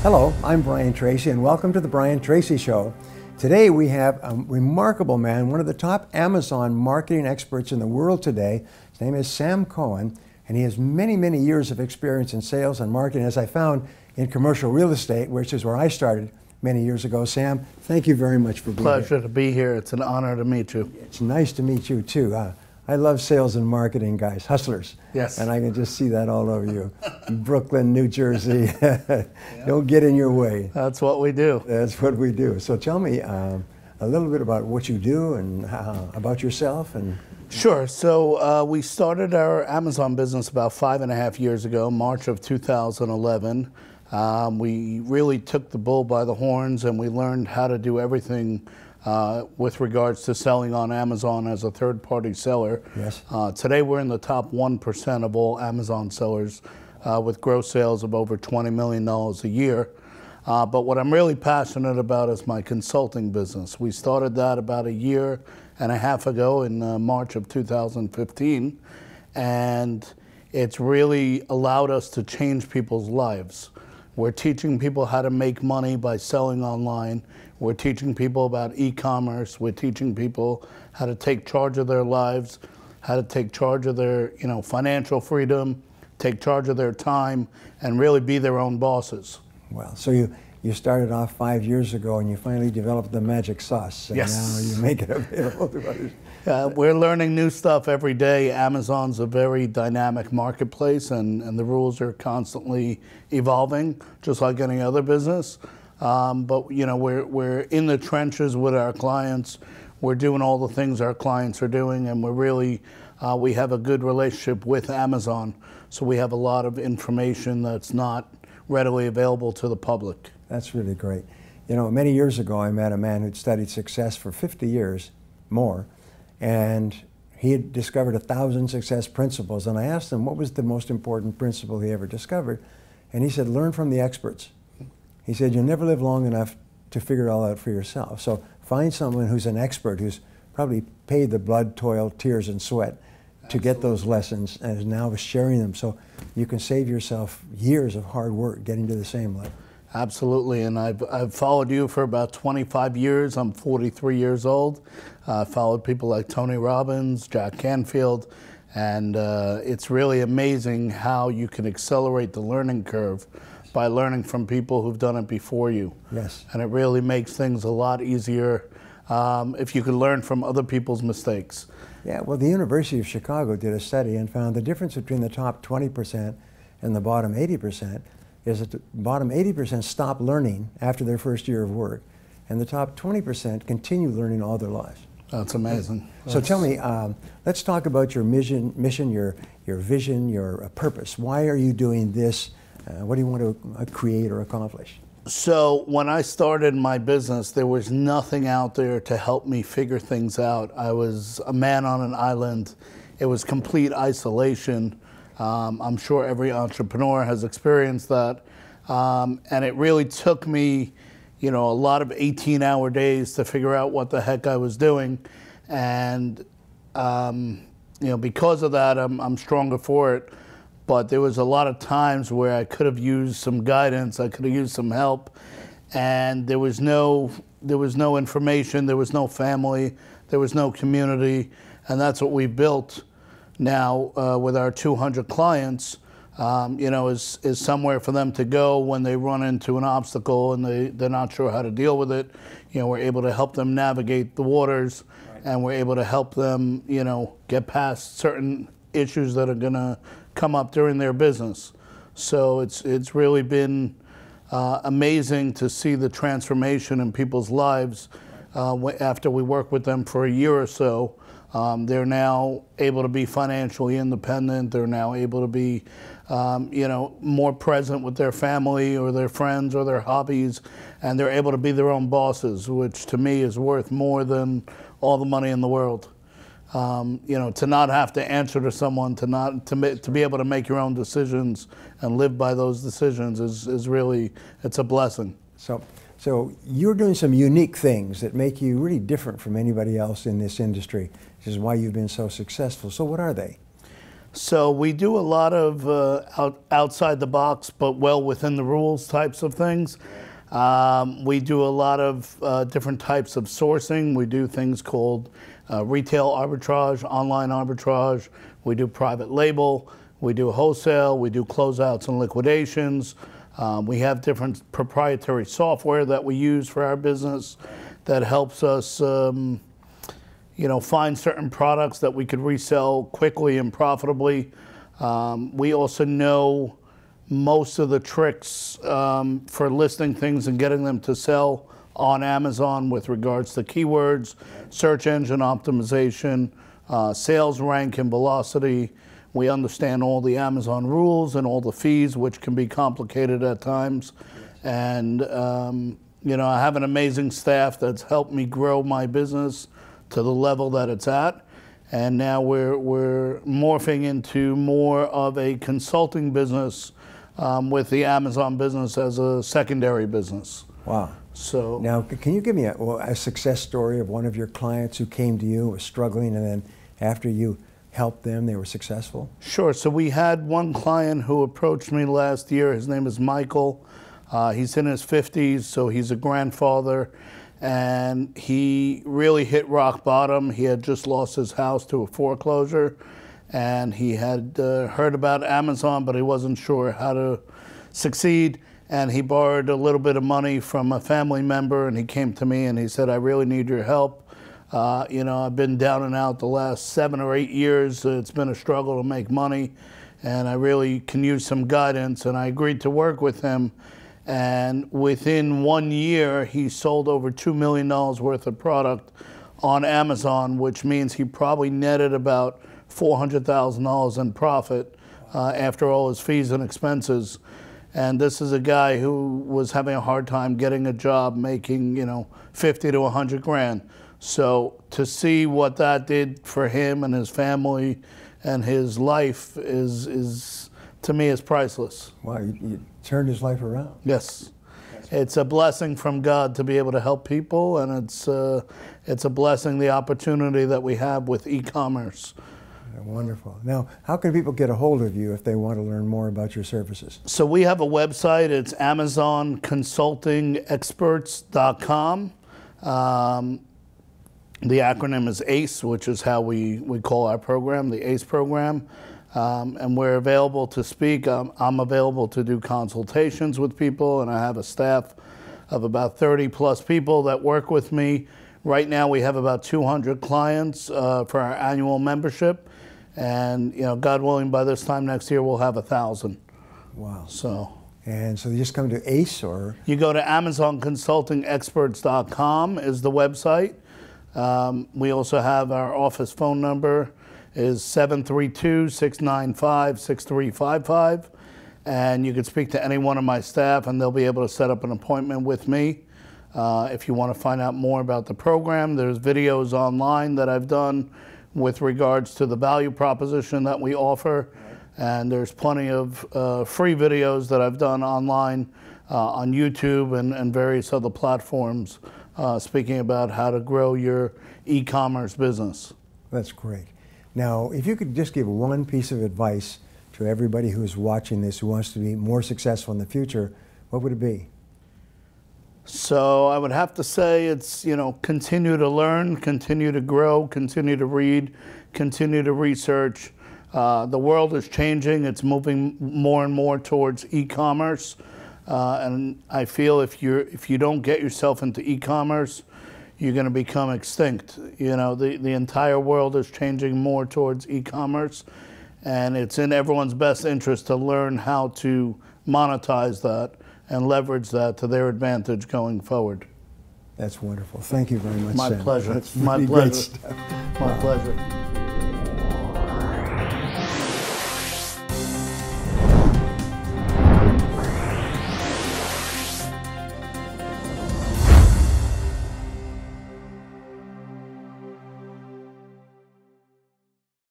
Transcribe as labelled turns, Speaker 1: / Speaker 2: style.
Speaker 1: Hello, I'm Brian Tracy, and welcome to the Brian Tracy Show. Today we have a remarkable man, one of the top Amazon marketing experts in the world today. His name is Sam Cohen, and he has many, many years of experience in sales and marketing, as I found in commercial real estate, which is where I started many years ago. Sam, thank you very much for being here.
Speaker 2: Pleasure to be here. It's an honor to meet you.
Speaker 1: It's nice to meet you too. I love sales and marketing guys, hustlers.
Speaker 2: Yes.
Speaker 1: And I can just see that all over you. Brooklyn, New Jersey, don't get in your way.
Speaker 2: That's what we do.
Speaker 1: That's what we do. So tell me a little bit about what you do and about yourself.
Speaker 2: Sure. So we started our Amazon business about 5.5 years ago, March of 2011. We really took the bull by the horns, and we learned how to do everything with regards to selling on Amazon as a third-party seller.
Speaker 1: Yes.
Speaker 2: Today we're in the top 1% of all Amazon sellers with gross sales of over $20 million a year. But what I'm really passionate about is my consulting business. We started that about 1.5 years ago in March of 2015, and it's really allowed us to change people's lives. We're teaching people how to make money by selling online. We're teaching people about e-commerce. We're teaching people how to take charge of their lives, how to take charge of their, financial freedom, take charge of their time, and really be their own bosses.
Speaker 1: Well, so you started off 5 years ago, and you finally developed the magic sauce. And
Speaker 2: yes.
Speaker 1: Now you make it available to others.
Speaker 2: We're learning new stuff every day. Amazon's a very dynamic marketplace, and the rules are constantly evolving, just like any other business. But we're in the trenches with our clients. We're doing all the things our clients are doing, and we have a good relationship with Amazon. So we have a lot of information that's not readily available to the public.
Speaker 1: That's really great. Many years ago, I met a man who'd studied success for 50 years, more, and he had discovered 1,000 success principles. And I asked him what was the most important principle he ever discovered, and he said, learn from the experts. He said, you'll never live long enough to figure it all out for yourself. So find someone who's an expert, who's probably paid the blood, toil, tears, and sweat to get those lessons, and is now sharing them, so you can save yourself years of hard work getting to the same level.
Speaker 2: Absolutely, and I've followed you for about 25 years. I'm 43 years old. I followed people like Tony Robbins, Jack Canfield, and it's really amazing how you can accelerate the learning curve by learning from people who've done it before you.
Speaker 1: Yes.
Speaker 2: And it really makes things a lot easier if you can learn from other people's mistakes.
Speaker 1: Yeah, well, the University of Chicago did a study and found the difference between the top 20% and the bottom 80% is that the bottom 80% stop learning after their first year of work, and the top 20% continue learning all their lives.
Speaker 2: That's amazing.
Speaker 1: So tell me, let's talk about your mission, your vision, your purpose. Why are you doing this? What do you want to create or accomplish?
Speaker 2: So when I started my business, there was nothing out there to help me figure things out. I was a man on an island. It was complete isolation. I'm sure every entrepreneur has experienced that. And it really took me, a lot of 18-hour days to figure out what the heck I was doing. And, because of that, I'm stronger for it. But there was a lot of times where I could have used some guidance, I could have used some help, and there was no information, there was no family, there was no community, and that's what we built now with our 200 clients. Is somewhere for them to go when they run into an obstacle and they're not sure how to deal with it. We're able to help them navigate the waters, right. And we're able to help them, get past certain issues that are going to come up during their business. So it's really been amazing to see the transformation in people's lives after we work with them for a year or so. They're now able to be financially independent. They're now able to be more present with their family or their friends or their hobbies, and they're able to be their own bosses, which to me is worth more than all the money in the world. To not have to answer to someone, to be able to make your own decisions and live by those decisions is really, it's a blessing.
Speaker 1: So you're doing some unique things that make you really different from anybody else in this industry, which is why you've been so successful. So what are they?
Speaker 2: So we do a lot of outside the box, but well within the rules types of things. We do a lot of different types of sourcing. We do things called retail arbitrage, online arbitrage. We do private label. We do wholesale. We do closeouts and liquidations. We have different proprietary software that we use for our business that helps us find certain products that we could resell quickly and profitably. We also know most of the tricks for listing things and getting them to sell on Amazon with regards to keywords, search engine optimization, sales rank and velocity. We understand all the Amazon rules and all the fees, which can be complicated at times. And I have an amazing staff that's helped me grow my business to the level that it's at. And now we're morphing into more of a consulting business with the Amazon business as a secondary business.
Speaker 1: Wow.
Speaker 2: So
Speaker 1: now, can you give me a success story of one of your clients who came to you, was struggling, and then after you helped them, they were successful?
Speaker 2: Sure. So we had one client who approached me last year. His name is Michael. He's in his 50s, so he's a grandfather. And he really hit rock bottom. He had just lost his house to a foreclosure, and he had heard about Amazon, but he wasn't sure how to succeed. And he borrowed a little bit of money from a family member, and he came to me and he said, "I really need your help. I've been down and out the last 7 or 8 years. It's been a struggle to make money, and I really can use some guidance." And I agreed to work with him. And within 1 year, he sold over $2 million worth of product on Amazon, which means he probably netted about $400,000 in profit after all his fees and expenses. And this is a guy who was having a hard time getting a job, making 50 to 100 grand. So to see what that did for him and his family and his life is to me, is priceless.
Speaker 1: Wow, you turned his life around.
Speaker 2: Yes. It's a blessing from God to be able to help people, and it's a blessing, the opportunity that we have with e-commerce.
Speaker 1: Wonderful. Now, how can people get a hold of you if they want to learn more about your services?
Speaker 2: So we have a website. It's AmazonConsultingExperts.com. The acronym is ACE, which is how we call our program, the ACE program. And we're available to speak. I'm available to do consultations with people, and I have a staff of about 30 plus people that work with me. Right now we have about 200 clients for our annual membership, and God willing, by this time next year we'll have 1,000.
Speaker 1: Wow.
Speaker 2: And
Speaker 1: so you just come to ACE, or?
Speaker 2: You go to AmazonConsultingExperts.com is the website. We also have our office phone number is 732-695-6355. And you can speak to any one of my staff and they'll be able to set up an appointment with me. If you want to find out more about the program, there's videos online that I've done with regards to the value proposition that we offer. And there's plenty of free videos that I've done online on YouTube and various other platforms speaking about how to grow your e-commerce business.
Speaker 1: That's great. Now, if you could just give one piece of advice to everybody who's watching this, who wants to be more successful in the future, what would it be?
Speaker 2: So I would have to say it's, continue to learn, continue to grow, continue to read, continue to research. The world is changing. It's moving more and more towards e-commerce. And I feel if you don't get yourself into e-commerce, you're going to become extinct. The entire world is changing more towards e-commerce, and it's in everyone's best interest to learn how to monetize that and leverage that to their advantage going forward.
Speaker 1: That's wonderful. Thank you very much,
Speaker 2: My
Speaker 1: Sam.
Speaker 2: pleasure.
Speaker 1: That's
Speaker 2: My
Speaker 1: really
Speaker 2: pleasure.
Speaker 1: great stuff.
Speaker 2: My pleasure.